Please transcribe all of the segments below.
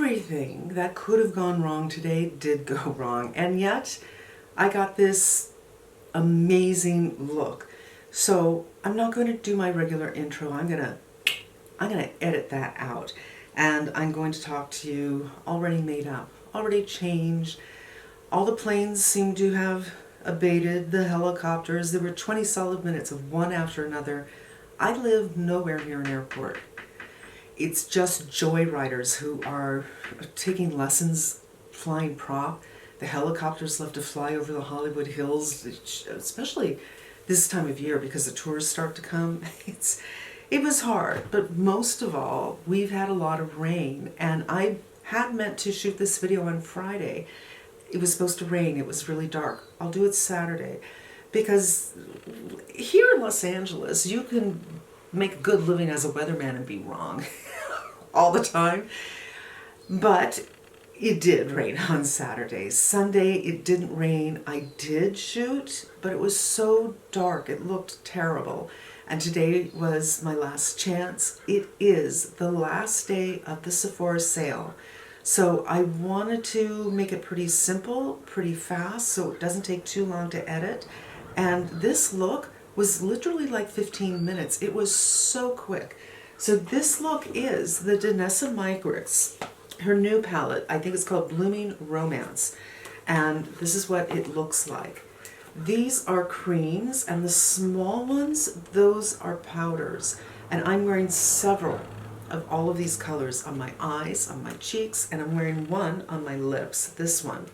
everything that could have gone wrong today did go wrong. And yet, I got this amazing look. So I'm not going to do my regular intro. I'm gonna edit that out, and I'm going to talk to you already made up, already changed. All the planes seem to have abated, the helicopters. There were 20 solid minutes of one after another. I live nowhere near an airport. It's just joyriders who are taking lessons flying prop. The helicopters love to fly over the Hollywood Hills, especially this time of year because the tourists start to come. It was hard, but most of all, we've had a lot of rain, and I had meant to shoot this video on Friday. It was supposed to rain. It was really dark. I'll do it Saturday because here in Los Angeles, you can make a good living as a weatherman and be wrong all the time. But it did rain on Saturday. Sunday, it didn't rain. I did shoot, but it was so dark. It looked terrible. And today was my last chance. It is the last day of the Sephora sale. So I wanted to make it pretty simple, pretty fast, so it doesn't take too long to edit. And this look was literally like 15 minutes. It was so quick. So this look is the Danessa Myricks, her new palette. I think it's called Blooming Romance. And this is what it looks like. These are creams, and the small ones, those are powders. And I'm wearing several of all of these colors on my eyes, on my cheeks, and I'm wearing one on my lips, this one.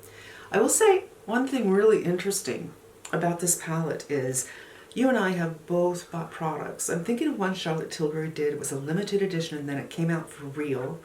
I will say one thing really interesting about this palette is you and I have both bought products. I'm thinking of one Charlotte Tilbury did. It was a limited edition, and then it came out for real.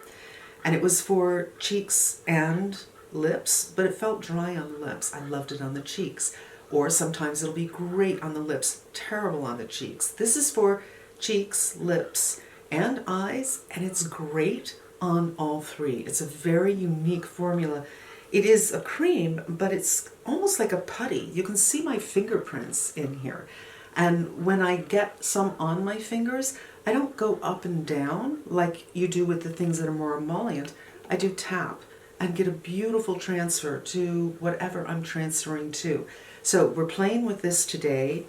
And it was for cheeks and lips, but it felt dry on the lips. I loved it on the cheeks. Or sometimes it'll be great on the lips, terrible on the cheeks. This is for cheeks, lips, and eyes, and it's great on all three. It's a very unique formula. It is a cream, but it's almost like a putty. You can see my fingerprints in here. And when I get some on my fingers, I don't go up and down like you do with the things that are more emollient. I do tap and get a beautiful transfer to whatever I'm transferring to. So we're playing with this today,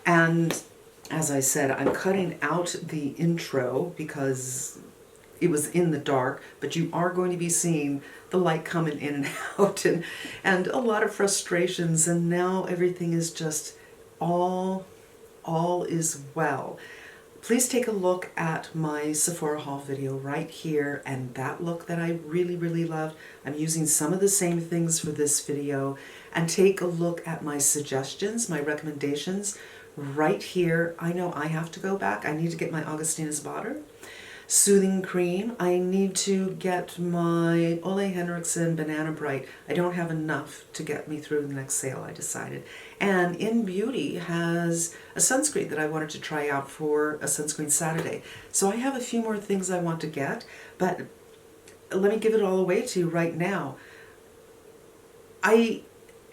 and as I said, I'm cutting out the intro because it was in the dark, but you are going to be seeing the light coming in and out, and a lot of frustrations, and now everything is just all is well. Please take a look at my Sephora haul video right here, and that look that I really loved. I'm using some of the same things for this video, and take a look at my suggestions, my recommendations right here. I know I have to go back. I need to get my Augustina's Butter Soothing Cream. I need to get my Ole Henriksen Banana Bright. I don't have enough to get me through the next sale, I decided. And In Beauty has a sunscreen that I wanted to try out for a Sunscreen Saturday. So I have a few more things I want to get, but let me give it all away to you right now. I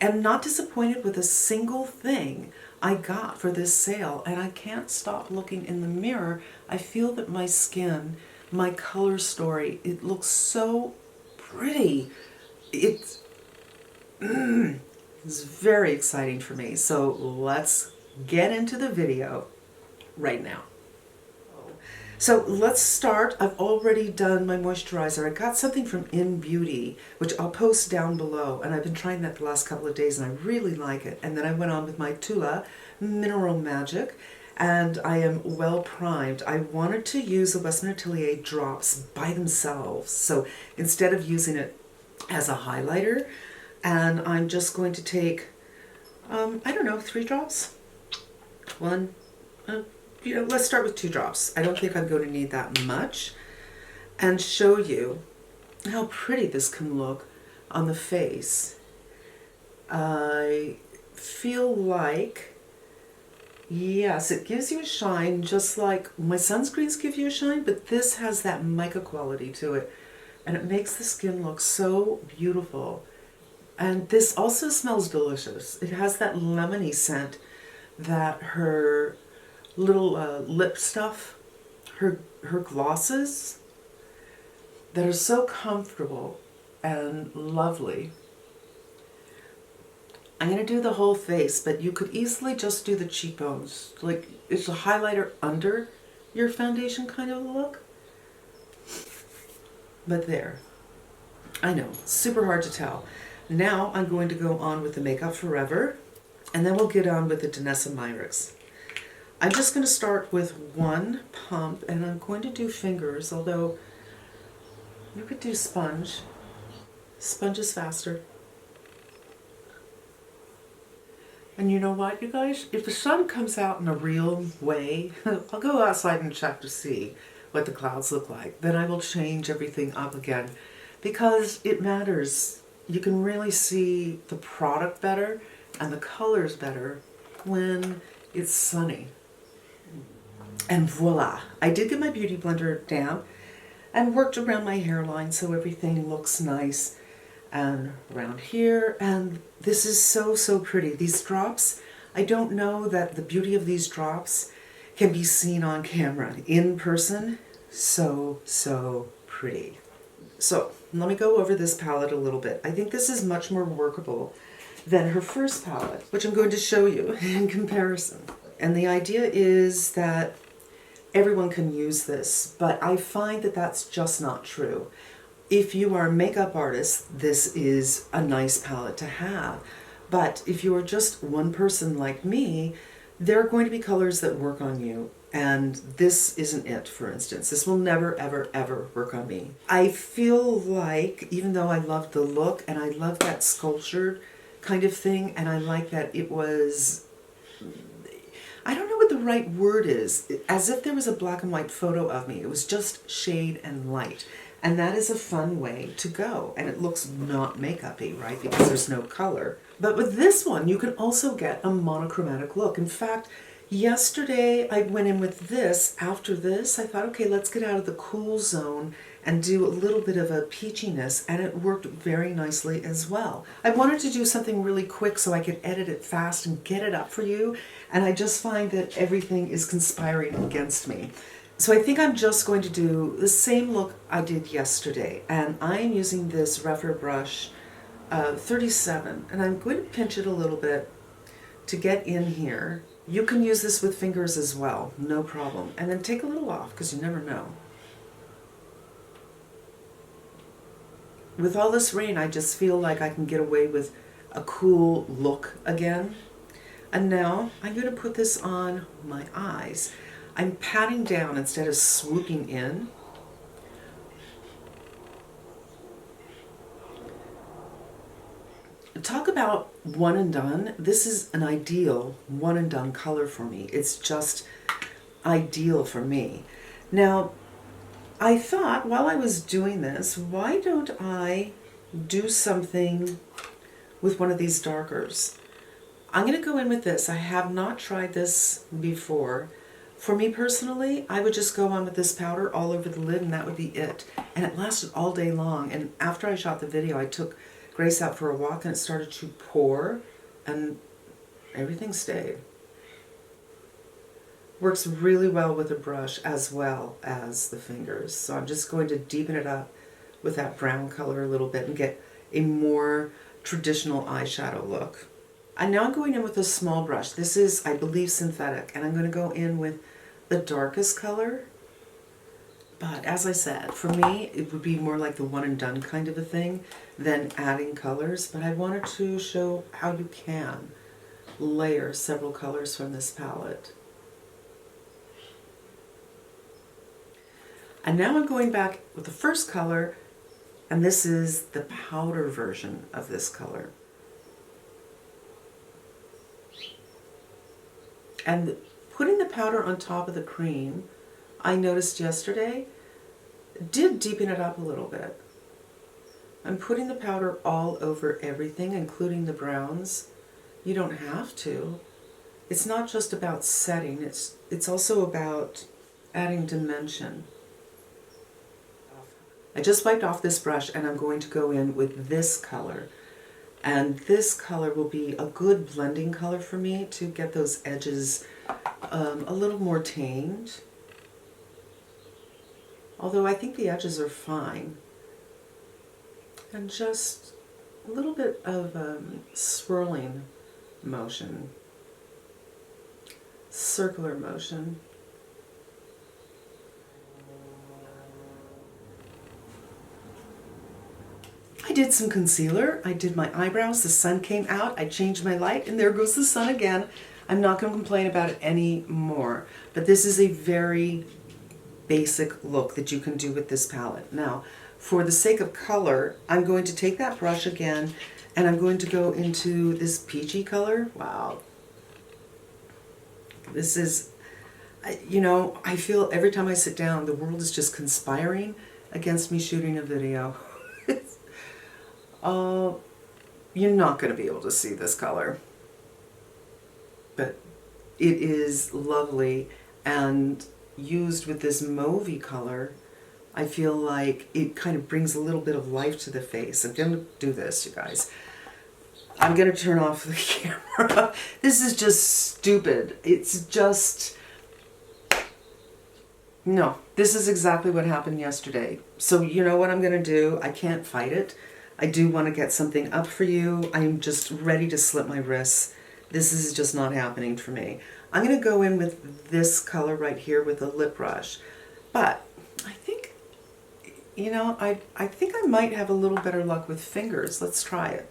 am not disappointed with a single thing I got for this sale, and I can't stop looking in the mirror. I feel that my skin, my color story, it looks so pretty. It's very exciting for me. So let's get into the video right now. So let's start. I've already done my moisturizer. I got something from In Beauty, which I'll post down below, and I've been trying that the last couple of days, and I really like it. And then I went on with my Tula Mineral Magic, and I am well primed. I wanted to use the Westman Atelier drops by themselves, so instead of using it as a highlighter, and I'm just going to take, I don't know, 3 drops? One, let's start with 2 drops. I don't think I'm going to need that much, and show you how pretty this can look on the face. I feel like, yes, it gives you a shine just like my sunscreens give you a shine, but this has that mica quality to it, and it makes the skin look so beautiful. And this also smells delicious. It has that lemony scent that her little lip stuff, her glosses, that are so comfortable and lovely. I'm going to do the whole face, but you could easily just do the cheekbones. Like, it's a highlighter under your foundation kind of look. But there. I know, super hard to tell. Now I'm going to go on with the Makeup Forever, and then we'll get on with the Danessa Myricks. I'm just going to start with one pump, and I'm going to do fingers, although you could do sponge. Sponge is faster. And you know what, you guys? If the sun comes out in a real way, I'll go outside and check to see what the clouds look like. Then I will change everything up again because it matters. You can really see the product better and the colors better when it's sunny. And voila! I did get my Beauty Blender damp and worked around my hairline so everything looks nice. And around here, and this is so, so pretty. These drops, I don't know that the beauty of these drops can be seen on camera. In person, so, so pretty. So, let me go over this palette a little bit. I think this is much more workable than her first palette, which I'm going to show you in comparison. And the idea is that everyone can use this, but I find that that's just not true. If you are a makeup artist, this is a nice palette to have. But if you are just one person like me, there are going to be colors that work on you. And this isn't it, for instance. This will never, ever, ever work on me. I feel like, even though I love the look, and I love that sculptured kind of thing, and I like that it was, I don't know what the right word is, as if there was a black and white photo of me. It was just shade and light. And that is a fun way to go. And it looks not makeup-y, right? Because there's no color. But with this one, you can also get a monochromatic look. In fact, yesterday I went in with this. After this, I thought, okay, let's get out of the cool zone and do a little bit of a peachiness. And it worked very nicely as well. I wanted to do something really quick so I could edit it fast and get it up for you. And I just find that everything is conspiring against me. So I think I'm just going to do the same look I did yesterday, and I am using this rougher brush 37, and I'm going to pinch it a little bit to get in here. You can use this with fingers as well, no problem. And then take a little off, because you never know. With all this rain, I just feel like I can get away with a cool look again. And now I'm going to put this on my eyes. I'm patting down instead of swooping in. Talk about one and done. This is an ideal one and done color for me. It's just ideal for me. Now, I thought while I was doing this, why don't I do something with one of these darkers? I'm going to go in with this. I have not tried this before. For me personally, I would just go on with this powder all over the lid and that would be it. And it lasted all day long. And after I shot the video, I took Grace out for a walk and it started to pour and everything stayed. Works really well with a brush as well as the fingers. So I'm just going to deepen it up with that brown color a little bit and get a more traditional eyeshadow look. And now I'm going in with a small brush. This is, I believe, synthetic, and I'm going to go in with the darkest color. But as I said, for me, it would be more like the one and done kind of a thing than adding colors. But I wanted to show how you can layer several colors from this palette. And now I'm going back with the first color, and this is the powder version of this color. And putting the powder on top of the cream, I noticed yesterday, did deepen it up a little bit. I'm putting the powder all over everything, including the browns. You don't have to. It's not just about setting, it's also about adding dimension. I just wiped off this brush and I'm going to go in with this color. And this color will be a good blending color for me to get those edges a little more tamed. Although I think the edges are fine. And just a little bit of swirling motion, circular motion. I did some concealer, I did my eyebrows, the sun came out, I changed my light, and there goes the sun again. I'm not going to complain about it anymore, but this is a very basic look that you can do with this palette. Now, for the sake of color, I'm going to take that brush again, and I'm going to go into this peachy color. Wow. This is, you know, I feel every time I sit down, the world is just conspiring against me shooting a video. You're not going to be able to see this color, but it is lovely, and used with this mauvey color, I feel like it kind of brings a little bit of life to the face. I'm going to do this, you guys. I'm going to turn off the camera. This is just stupid. It's just... No, this is exactly what happened yesterday. So you know what I'm going to do? I can't fight it. I do want to get something up for you. I'm just ready to slip my wrists. This is just not happening for me. I'm going to go in with this color right here with a lip brush. But I think, you know, I think I might have a little better luck with fingers. Let's try it.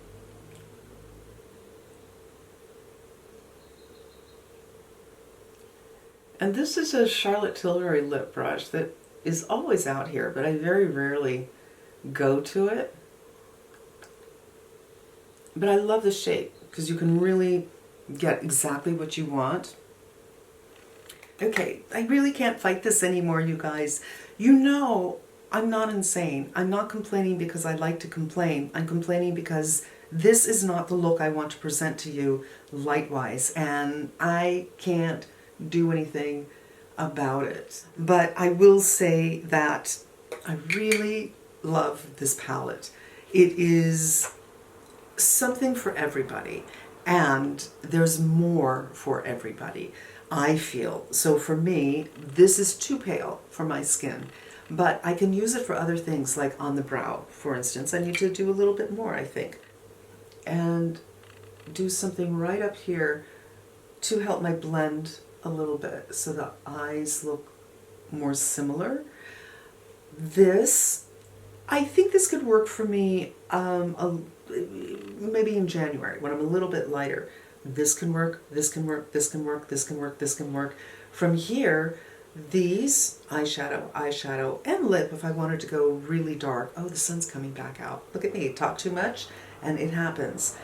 And this is a Charlotte Tilbury lip brush that is always out here, but I very rarely go to it. But I love the shape because you can really get exactly what you want. Okay, I really can't fight this anymore, you guys. You know I'm not insane. I'm not complaining because I like to complain. I'm complaining because this is not the look I want to present to you light-wise, and I can't do anything about it. But I will say that I really love this palette. It is something for everybody, and there's more for everybody, I feel. So for me, this is too pale for my skin, but I can use it for other things, like on the brow, for instance. I need to do a little bit more, I think, and do something right up here to help my blend a little bit so the eyes look more similar. This, I think this could work for me maybe in January when I'm a little bit lighter. This can work, this can work, this can work, this can work, this can work. From here, these eyeshadow, and lip if I wanted to go really dark. Oh, the sun's coming back out. Look at me, talk too much, and it happens.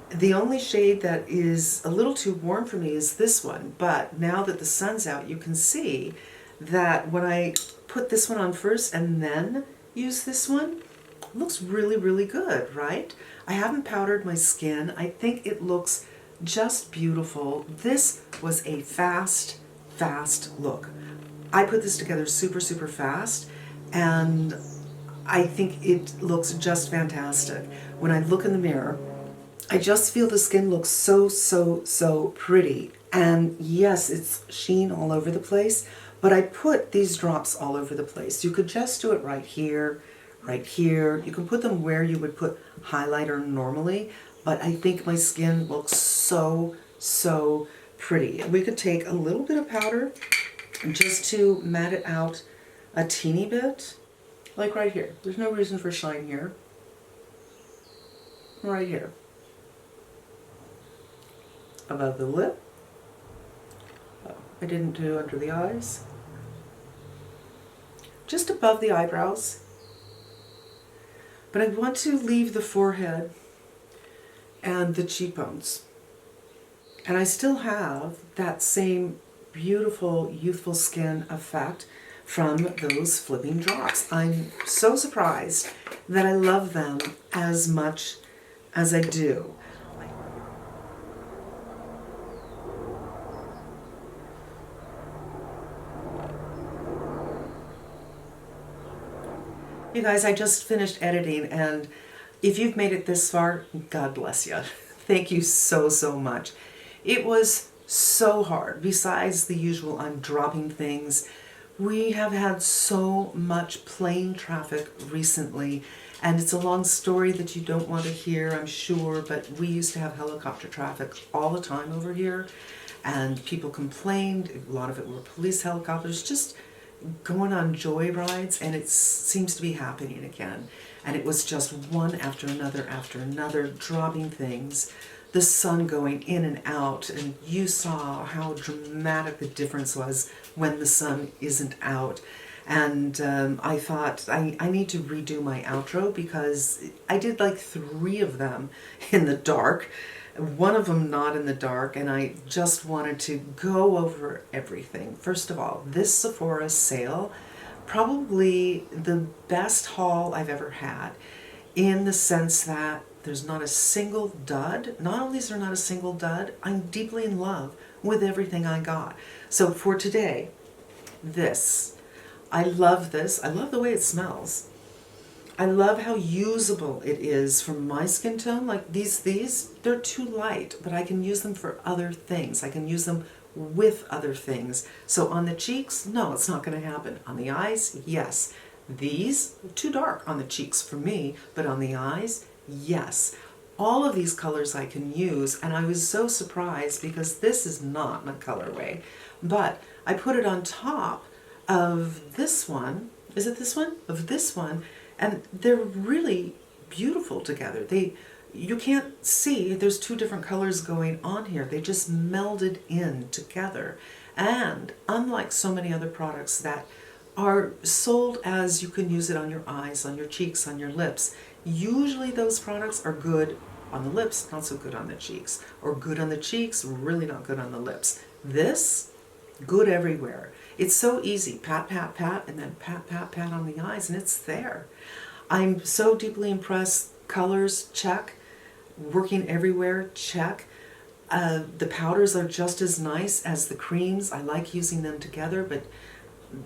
The only shade that is a little too warm for me is this one, but now that the sun's out, you can see that when I put this one on first and then use this one, it looks really, really good, right? I haven't powdered my skin. I think it looks just beautiful. This was a fast look. I put this together super, super fast, and I think it looks just fantastic. When I look in the mirror, I just feel the skin looks so pretty. And yes, it's sheen all over the place, but I put these drops all over the place. You could just do it right here, right here. You can put them where you would put highlighter normally, but I think my skin looks so pretty. We could take a little bit of powder just to matte it out a teeny bit, like right here. There's no reason for shine here. Right here. Above the lip. Oh, I didn't do under the eyes. Just above the eyebrows. But I want to leave the forehead and the cheekbones. And I still have that same beautiful, youthful skin effect from those flipping drops. I'm so surprised that I love them as much as I do. You guys, I just finished editing, and if you've made it this far, God bless you. Thank you so much. It was so hard. Besides the usual, I'm dropping things. We have had so much plane traffic recently, And it's a long story that you don't want to hear, I'm sure, but we used to have helicopter traffic all the time over here, and people complained. A lot of it were police helicopters just going on joy rides, and it seems to be happening again. And it was just one after another, dropping things, the sun going in and out, and you saw how dramatic the difference was when the sun isn't out. And I thought, I need to redo my outro, because I did like 3 of them in the dark, one of them not in the dark, and I just wanted to go over everything. First of all, this Sephora sale, probably the best haul I've ever had, in the sense that there's not a single dud. Not only is there not a single dud, I'm deeply in love with everything I got. So for today, this. I love this. I love the way it smells. I love how usable it is for my skin tone. Like these, they're too light, but I can use them for other things. I can use them with other things. So on the cheeks, no, it's not going to happen. On the eyes, yes. These, too dark on the cheeks for me, but on the eyes, yes. All of these colors I can use, and I was so surprised because this is not my colorway, but I put it on top of this one. Is it this one? Of this one. And they're really beautiful together. You can't see, there's 2 different colors going on here. They just melded in together. And unlike so many other products that are sold as you can use it on your eyes, on your cheeks, on your lips, usually those products are good on the lips, not so good on the cheeks. Or good on the cheeks, really not good on the lips. This, good everywhere. It's so easy. Pat, pat, pat, and then pat, pat, pat on the eyes, and it's there. I'm so deeply impressed. Colors, check. Working everywhere, check. The powders are just as nice as the creams. I like using them together, but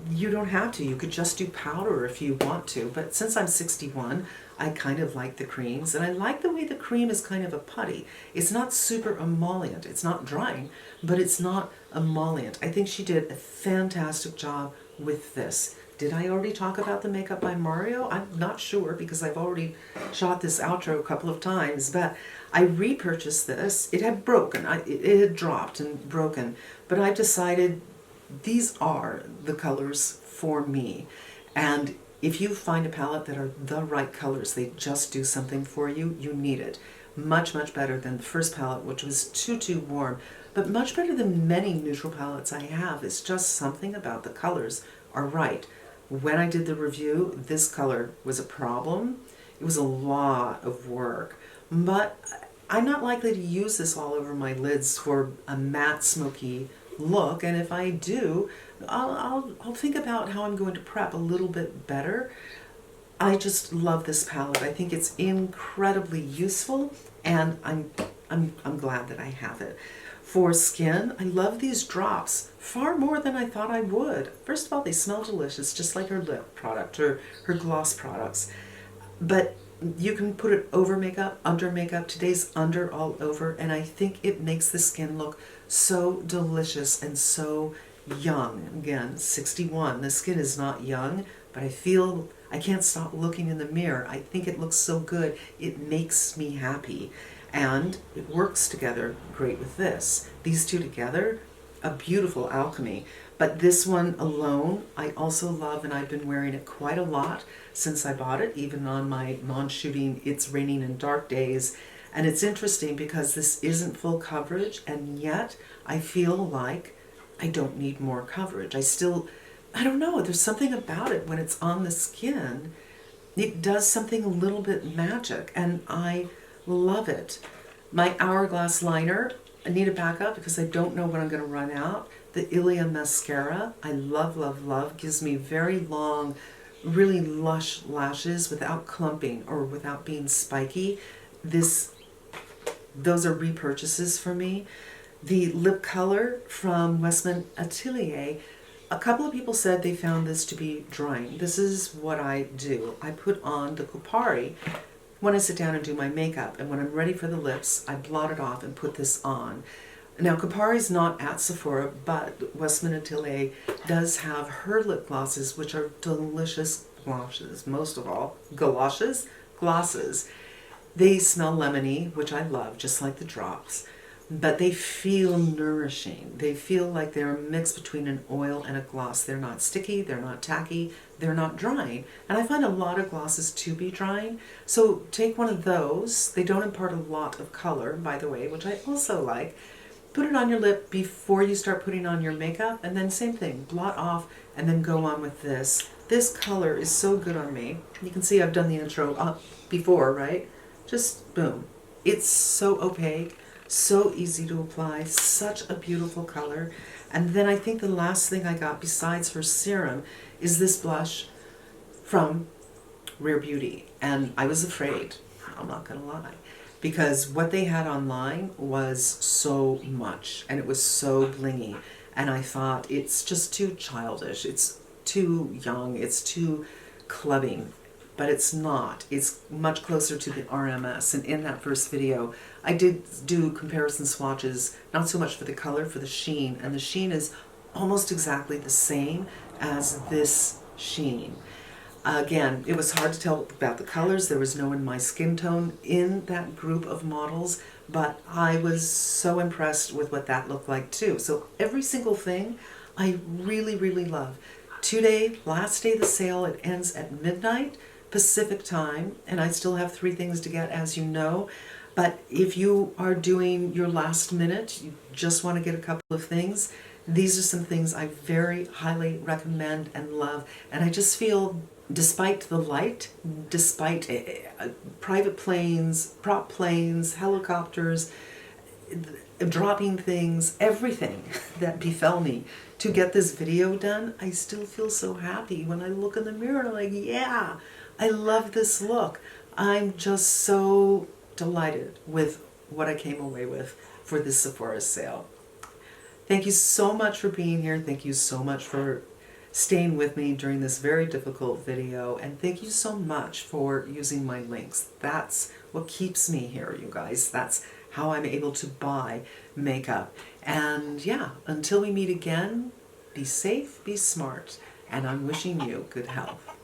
you don't have to. You could just do powder if you want to. But since I'm 61, I kind of like the creams. And I like the way the cream is kind of a putty. It's not super emollient. It's not drying, but it's not emollient. I think she did a fantastic job with this. Did I already talk about the Makeup by Mario? I'm not sure, because I've already shot this outro a couple of times, but I repurchased this. It had broken. It had dropped and broken, but I decided these are the colors for me. And if you find a palette that are the right colors, they just do something for you, you need it. Much, much better than the first palette, which was too warm, but much better than many neutral palettes I have. It's just something about the colors are right. When I did the review, this color was a problem. It was a lot of work, but I'm not likely to use this all over my lids for a matte, smoky look, and if I do, I'll think about how I'm going to prep a little bit better. I just love this palette. I think it's incredibly useful, and I'm glad that I have it. For skin, I love these drops far more than I thought I would. First of all, they smell delicious, just like her lip product or her gloss products. But you can put it over makeup, under makeup. Today's under all over, and I think it makes the skin look so delicious and so young. Again, 61. The skin is not young, but I feel I can't stop looking in the mirror. I think it looks so good. It makes me happy. And it works together great with this. These two together, a beautiful alchemy. But this one alone, I also love, and I've been wearing it quite a lot since I bought it, even on my non-shooting It's Raining in Dark days. And it's interesting because this isn't full coverage, and yet I feel like I don't need more coverage. I don't know, there's something about it when it's on the skin. It does something a little bit magic, and I love it. My Hourglass liner, I need a backup because I don't know when I'm going to run out. The Ilia mascara, I love, love, love. Gives me very long, really lush lashes without clumping or without being spiky. Those are repurchases for me. The lip color from Westman Atelier, a couple of people said they found this to be drying. This is what I do. I put on the Kopari when I sit down and do my makeup, and when I'm ready for the lips, I blot it off and put this on. Now, Kopari's not at Sephora, but Westman Atelier does have her lip glosses, which are delicious glosses. Most of all, galoshes. glosses. They smell lemony, which I love, just like the drops, but they feel nourishing. They feel like they're a mix between an oil and a gloss. They're not sticky, they're not tacky, they're not drying. And I find a lot of glosses to be drying. So take one of those. They don't impart a lot of color, by the way, which I also like. Put it on your lip before you start putting on your makeup, and then same thing, blot off, and then go on with this. This color is so good on me. You can see I've done the intro before, right? Just boom. It's so opaque, so easy to apply, such a beautiful color. And then I think the last thing I got besides her serum is this blush from Rare Beauty. And I was afraid, I'm not gonna lie, because what they had online was so much and it was so blingy. And I thought, it's just too childish, it's too young, it's too clubbing. But it's not. It's much closer to the RMS. And in that first video, I did do comparison swatches, not so much for the color, for the sheen. And the sheen is almost exactly the same as this sheen. Again, it was hard to tell about the colors. There was no in my skin tone in that group of models, but I was so impressed with what that looked like too. So every single thing I really, really love. Today, last day of the sale, it ends at midnight Pacific time, and I still have 3 things to get, as you know. But if you are doing your last minute, you just want to get a couple of things, these are some things I very highly recommend and love. And I just feel, despite the light, despite private planes, prop planes, helicopters, dropping things, everything that befell me to get this video done, I still feel so happy when I look in the mirror and I'm like, yeah, I love this look. I'm just so delighted with what I came away with for this Sephora sale. Thank you so much for being here. Thank you so much for staying with me during this very difficult video. And thank you so much for using my links. That's what keeps me here, you guys. That's how I'm able to buy makeup. And yeah, until we meet again, be safe, be smart, and I'm wishing you good health.